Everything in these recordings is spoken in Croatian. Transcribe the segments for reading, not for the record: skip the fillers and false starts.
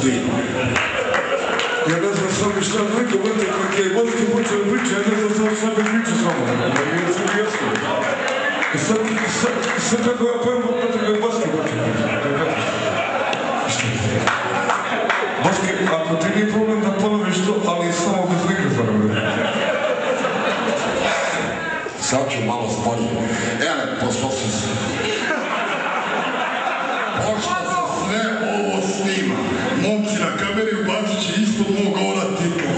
stoji. Ja ne znam sam šta neko vrte, kak je Boski počeo priča, ja ne znam sam šta bi priča s vama. Ja sam jasno. Sad kako ja pojem, vrte ga je Boski počeo priča. Boski, ako ti nije problem da ponoviš to, ali samo bez mikrofona. Sad ću malo sporije. Ele, pošto se sve ovo snima, momci na kameri ubacit će ispod mog ona tika.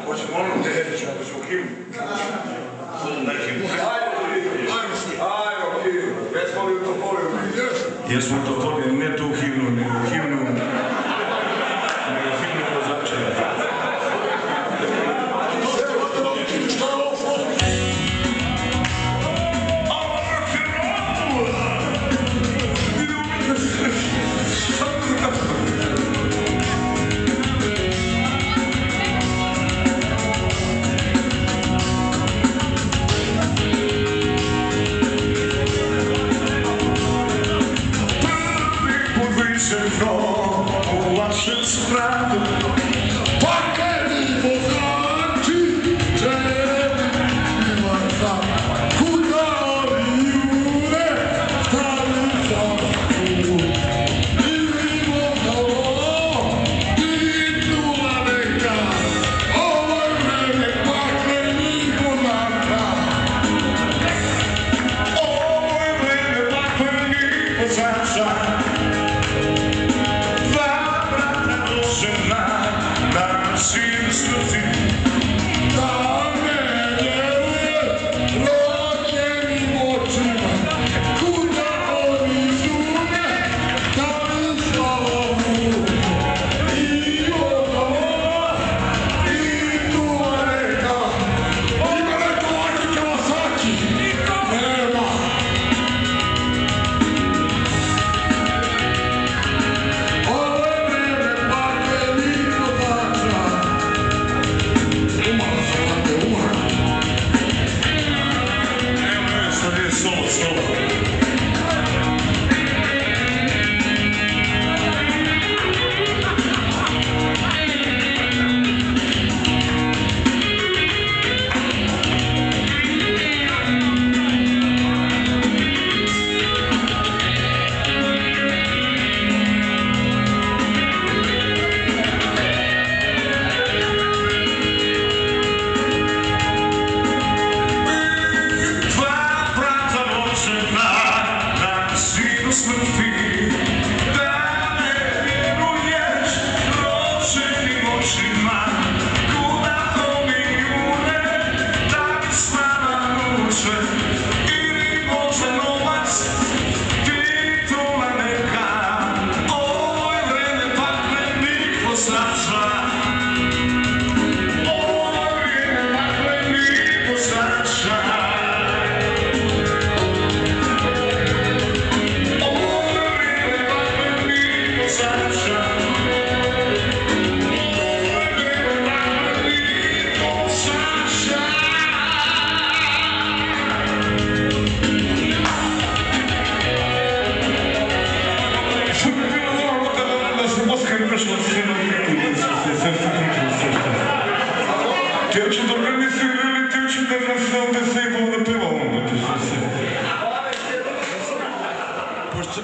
Hoćemo ono tehnično, ako ćemo himnu. Ajmo himnu. Jesmo li u Topoliju? Jesmo u Topoliju, ne tu himnu, nego himnu vozača. U vašem spravu Pa kad mi poznači četima sam kuda oni jure stali sam tu ili možda titula neka ovo je vreme paklenih vozača ovo je vreme paklenih vozača. Pošto